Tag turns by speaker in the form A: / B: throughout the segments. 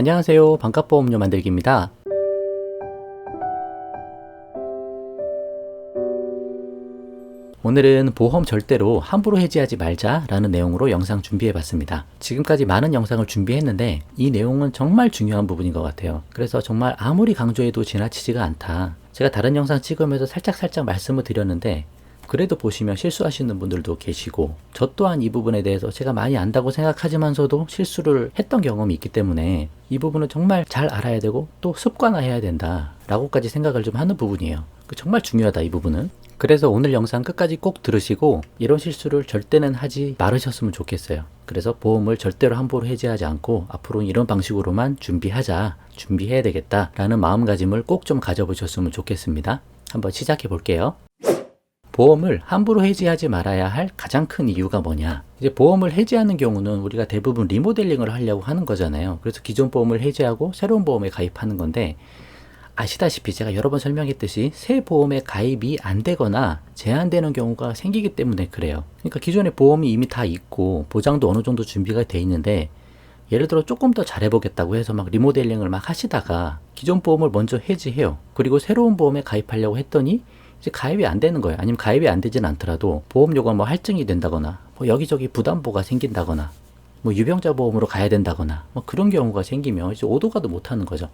A: 안녕하세요. 반값보험료 만들기입니다. 오늘은 보험 절대로 함부로 해지하지 말자 라는 내용으로 영상 준비해 봤습니다. 지금까지 많은 영상을 준비했는데 이 내용은 정말 중요한 부분인 것 같아요. 그래서 정말 아무리 강조해도 지나치지가 않다. 제가 다른 영상 찍으면서 살짝 말씀을 드렸는데 그래도 보시면 실수하시는 분들도 계시고 저 또한 이 부분에 대해서 제가 많이 안다고 생각하지만서도 실수를 했던 경험이 있기 때문에 이 부분은 정말 잘 알아야 되고 또 습관화해야 된다 라고까지 생각을 좀 하는 부분이에요. 정말 중요하다 이 부분은. 그래서 오늘 영상 끝까지 꼭 들으시고 이런 실수를 절대는 하지 말으셨으면 좋겠어요. 그래서 보험을 절대로 함부로 해지하지 않고 앞으로는 이런 방식으로만 준비해야 되겠다 라는 마음가짐을 꼭 좀 가져보셨으면 좋겠습니다. 한번 시작해 볼게요. 보험을 함부로 해지하지 말아야 할 가장 큰 이유가 뭐냐? 이제 보험을 해지하는 경우는 우리가 대부분 리모델링을 하려고 하는 거잖아요. 그래서 기존 보험을 해지하고 새로운 보험에 가입하는 건데 아시다시피 제가 여러 번 설명했듯이 새 보험에 가입이 안 되거나 제한되는 경우가 생기기 때문에 그래요. 그러니까 기존의 보험이 이미 다 있고 보장도 어느 정도 준비가 돼 있는데 예를 들어 조금 더 잘해보겠다고 해서 막 리모델링을 막 하시다가 기존 보험을 먼저 해지해요. 그리고 새로운 보험에 가입하려고 했더니 이제 가입이 안 되는 거예요. 아니면 가입이 안 되진 않더라도 보험료가 뭐 할증이 된다거나 뭐 여기저기 부담보가 생긴다거나 뭐 유병자 보험으로 가야 된다거나 뭐 그런 경우가 생기면 이제 오도 가도 못 하는 거죠.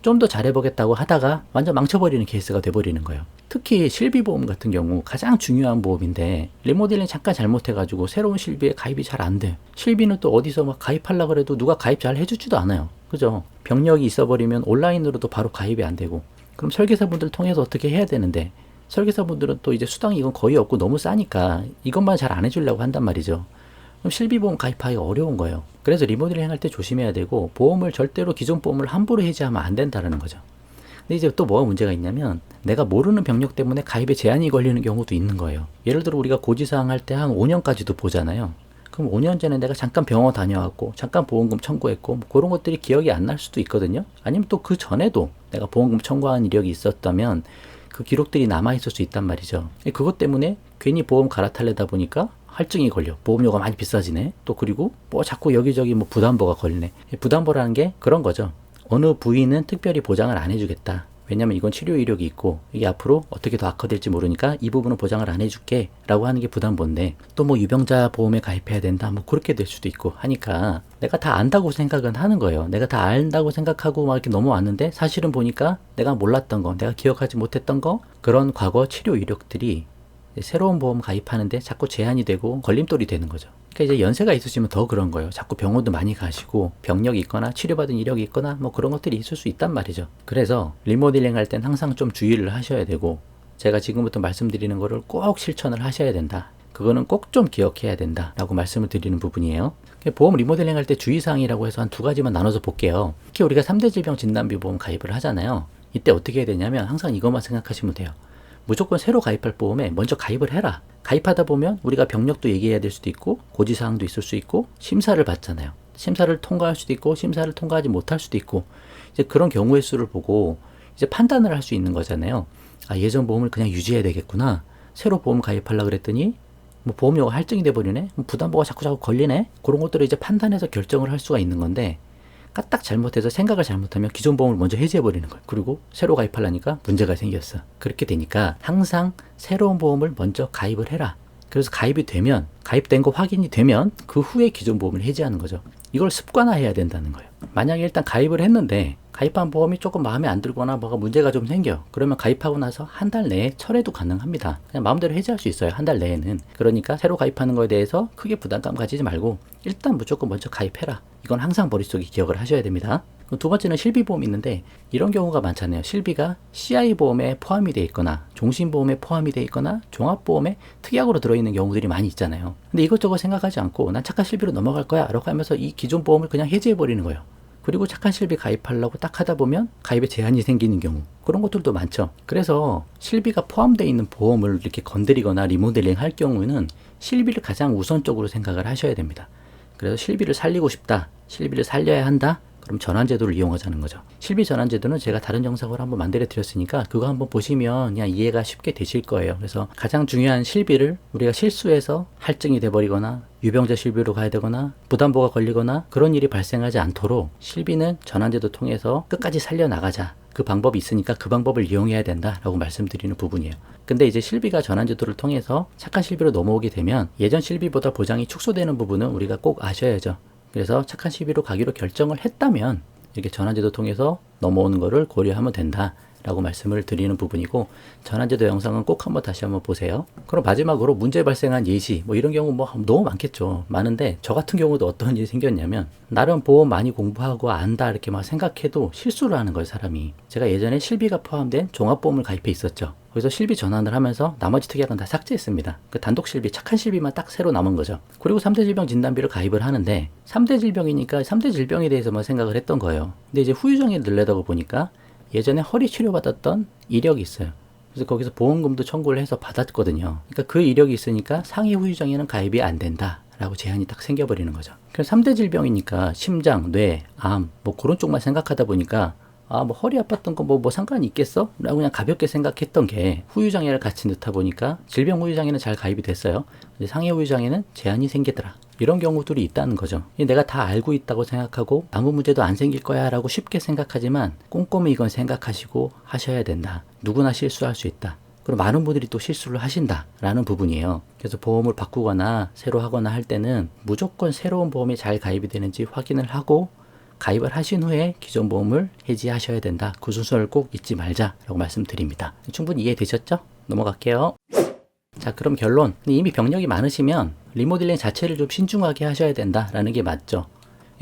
A: 좀 더 잘해보겠다고 하다가 완전 망쳐버리는 케이스가 돼버리는 거예요. 특히 실비보험 같은 경우 가장 중요한 보험인데 리모델링 잠깐 잘못해가지고 새로운 실비에 가입이 잘 안 돼. 실비는 또 어디서 막 가입하려고 해도 누가 가입 잘 해주지도 않아요. 그죠? 병력이 있어버리면 온라인으로도 바로 가입이 안 되고 그럼 설계사분들 통해서 어떻게 해야 되는데 설계사분들은 또 이제 수당이 이건 거의 없고 너무 싸니까 이것만 잘 안 해주려고 한단 말이죠. 그럼 실비보험 가입하기가 어려운 거예요. 그래서 리모델링 할 때 조심해야 되고 보험을 절대로 기존 보험을 함부로 해지하면 안 된다는 거죠. 근데 이제 또 뭐가 문제가 있냐면 내가 모르는 병력 때문에 가입에 제한이 걸리는 경우도 있는 거예요. 예를 들어 우리가 고지사항 할 때 한 5년까지도 보잖아요. 그럼 5년 전에 내가 잠깐 병원 다녀왔고 잠깐 보험금 청구했고 뭐 그런 것들이 기억이 안 날 수도 있거든요. 아니면 또 그 전에도 내가 보험금 청구한 이력이 있었다면 그 기록들이 남아있을 수 있단 말이죠. 그것 때문에 괜히 보험 갈아타려다 보니까 할증이 걸려. 보험료가 많이 비싸지네. 또 그리고 뭐 자꾸 여기저기 뭐 부담보가 걸리네. 부담보라는 게 그런 거죠. 어느 부위는 특별히 보장을 안 해주겠다. 왜냐면 이건 치료 이력이 있고 이게 앞으로 어떻게 더 악화될지 모르니까 이 부분은 보장을 안 해줄게 라고 하는 게 부담보인데 또 뭐 유병자 보험에 가입해야 된다 뭐 그렇게 될 수도 있고 하니까 내가 다 안다고 생각은 하는 거예요. 내가 다 안다고 생각하고 막 이렇게 넘어왔는데 사실은 보니까 내가 몰랐던 거 내가 기억하지 못했던 거 그런 과거 치료 이력들이 새로운 보험 가입하는데 자꾸 제한이 되고 걸림돌이 되는 거죠. 그러니까 이제 연세가 있으시면 더 그런 거예요. 자꾸 병원도 많이 가시고 병력이 있거나 치료받은 이력이 있거나 뭐 그런 것들이 있을 수 있단 말이죠. 그래서 리모델링 할 땐 항상 좀 주의를 하셔야 되고 제가 지금부터 말씀드리는 거를 꼭 실천을 하셔야 된다. 그거는 꼭 좀 기억해야 된다 라고 말씀을 드리는 부분이에요. 보험 리모델링 할 때 주의사항이라고 해서 한 두 가지만 나눠서 볼게요. 특히 우리가 3대 질병 진단비 보험 가입을 하잖아요. 이때 어떻게 해야 되냐면 항상 이것만 생각하시면 돼요. 무조건 새로 가입할 보험에 먼저 가입을 해라. 가입하다 보면 우리가 병력도 얘기해야 될 수도 있고 고지사항도 있을 수 있고 심사를 받잖아요. 심사를 통과할 수도 있고 심사를 통과하지 못할 수도 있고 이제 그런 경우의 수를 보고 이제 판단을 할 수 있는 거잖아요. 아, 예전 보험을 그냥 유지해야 되겠구나. 새로 보험 가입하려고 그랬더니 뭐 보험료가 할증이 돼버리네. 부담보가 자꾸 걸리네. 그런 것들을 이제 판단해서 결정을 할 수가 있는 건데 까딱 잘못해서 생각을 잘못하면 기존 보험을 먼저 해지해버리는 거예요. 그리고 새로 가입하려니까 문제가 생겼어. 그렇게 되니까 항상 새로운 보험을 먼저 가입을 해라. 그래서 가입이 되면 가입된 거 확인이 되면 그 후에 기존 보험을 해지하는 거죠. 이걸 습관화해야 된다는 거예요. 만약에 일단 가입을 했는데 가입한 보험이 조금 마음에 안 들거나 뭐가 문제가 좀 생겨. 그러면 가입하고 나서 한 달 내에 철회도 가능합니다. 그냥 마음대로 해지할 수 있어요. 한 달 내에는. 그러니까 새로 가입하는 거에 대해서 크게 부담감 가지지 말고 일단 무조건 먼저 가입해라. 이건 항상 머릿속에 기억을 하셔야 됩니다. 두 번째는 실비보험이 있는데 이런 경우가 많잖아요. 실비가 CI보험에 포함이 되어 있거나 종신보험에 포함이 되어 있거나 종합보험에 특약으로 들어있는 경우들이 많이 있잖아요. 근데 이것저것 생각하지 않고 난 착한 실비로 넘어갈 거야 라고 하면서 이 기존 보험을 그냥 해지해버리는 거예요. 그리고 착한 실비 가입하려고 딱 하다 보면 가입에 제한이 생기는 경우 그런 것들도 많죠. 그래서 실비가 포함되어 있는 보험을 이렇게 건드리거나 리모델링 할 경우는 실비를 가장 우선적으로 생각을 하셔야 됩니다. 그래서 실비를 살리고 싶다. 실비를 살려야 한다. 그럼 전환제도를 이용하자는 거죠. 실비 전환제도는 제가 다른 영상으로 한번 만들어 드렸으니까 그거 한번 보시면 그냥 이해가 쉽게 되실 거예요. 그래서 가장 중요한 실비를 우리가 실수해서 할증이 돼버리거나 유병자 실비로 가야 되거나 부담보가 걸리거나 그런 일이 발생하지 않도록 실비는 전환제도 통해서 끝까지 살려나가자. 그 방법이 있으니까 그 방법을 이용해야 된다라고 말씀드리는 부분이에요. 근데 이제 실비가 전환제도를 통해서 착한 실비로 넘어오게 되면 예전 실비보다 보장이 축소되는 부분은 우리가 꼭 아셔야죠. 그래서 착한 실비로 가기로 결정을 했다면 이렇게 전환제도 통해서 넘어오는 거를 고려하면 된다 라고 말씀을 드리는 부분이고, 전환제도 영상은 꼭 한번 다시 한번 보세요. 그럼 마지막으로 문제 발생한 예시 뭐 이런 경우 뭐 너무 많겠죠. 많은데 저 같은 경우도 어떤 일이 생겼냐면 나름 보험 많이 공부하고 안다 이렇게 막 생각해도 실수를 하는 거예요, 사람이. 제가 예전에 실비가 포함된 종합보험을 가입해 있었죠. 그래서 실비 전환을 하면서 나머지 특약은 다 삭제했습니다. 그 단독 실비, 착한 실비만 딱 새로 남은 거죠. 그리고 3대 질병 진단비를 가입을 하는데 3대 질병이니까 3대 질병에 대해서만 생각을 했던 거예요. 근데 이제 후유장애를 늘려다가 보니까 예전에 허리 치료받았던 이력이 있어요. 그래서 거기서 보험금도 청구를 해서 받았거든요. 그러니까 그 이력이 있으니까 상해 후유장애는 가입이 안 된다 라고 제한이 딱 생겨버리는 거죠. 그래서 3대 질병이니까 심장, 뇌, 암 뭐 그런 쪽만 생각하다 보니까 뭐 허리 아팠던 거 뭐 상관이 있겠어? 라고 그냥 가볍게 생각했던 게 후유장애를 같이 넣다 보니까 질병 후유장애는 잘 가입이 됐어요. 근데 상해 후유장애는 제한이 생기더라. 이런 경우들이 있다는 거죠. 내가 다 알고 있다고 생각하고 아무 문제도 안 생길 거야 라고 쉽게 생각하지만 꼼꼼히 이건 생각하시고 하셔야 된다. 누구나 실수할 수 있다. 그리고 많은 분들이 또 실수를 하신다 라는 부분이에요. 그래서 보험을 바꾸거나 새로 하거나 할 때는 무조건 새로운 보험이 잘 가입이 되는지 확인을 하고 가입을 하신 후에 기존 보험을 해지하셔야 된다. 그 순서를 꼭 잊지 말자라고 말씀드립니다. 충분히 이해되셨죠? 넘어갈게요. 자, 그럼 결론. 이미 병력이 많으시면 리모델링 자체를 좀 신중하게 하셔야 된다라는 게 맞죠.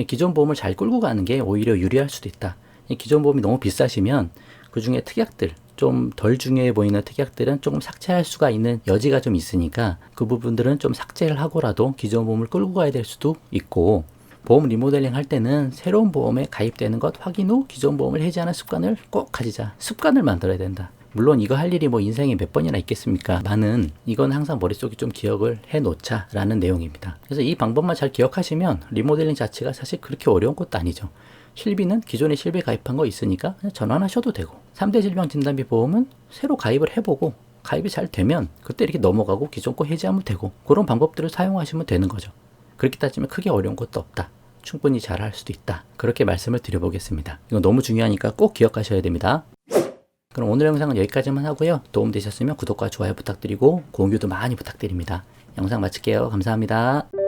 A: 기존 보험을 잘 끌고 가는 게 오히려 유리할 수도 있다. 기존 보험이 너무 비싸시면 그 중에 특약들, 좀 덜 중요해 보이는 특약들은 조금 삭제할 수가 있는 여지가 좀 있으니까 그 부분들은 좀 삭제를 하고라도 기존 보험을 끌고 가야 될 수도 있고, 보험 리모델링 할 때는 새로운 보험에 가입되는 것 확인 후 기존 보험을 해지하는 습관을 꼭 가지자. 습관을 만들어야 된다. 물론 이거 할 일이 뭐 인생에 몇 번이나 있겠습니까? 많은, 이건 항상 머릿속에 좀 기억을 해 놓자 라는 내용입니다. 그래서 이 방법만 잘 기억하시면 리모델링 자체가 사실 그렇게 어려운 것도 아니죠. 실비는 기존에 실비 가입한 거 있으니까 그냥 전환하셔도 되고, 3대 질병 진단비 보험은 새로 가입을 해보고 가입이 잘 되면 그때 이렇게 넘어가고 기존 거 해지하면 되고, 그런 방법들을 사용하시면 되는 거죠. 그렇게 따지면 크게 어려운 것도 없다. 충분히 잘할 수도 있다. 그렇게 말씀을 드려보겠습니다. 이거 너무 중요하니까 꼭 기억하셔야 됩니다. 그럼 오늘 영상은 여기까지만 하고요. 도움되셨으면 구독과 좋아요 부탁드리고 공유도 많이 부탁드립니다. 영상 마칠게요. 감사합니다.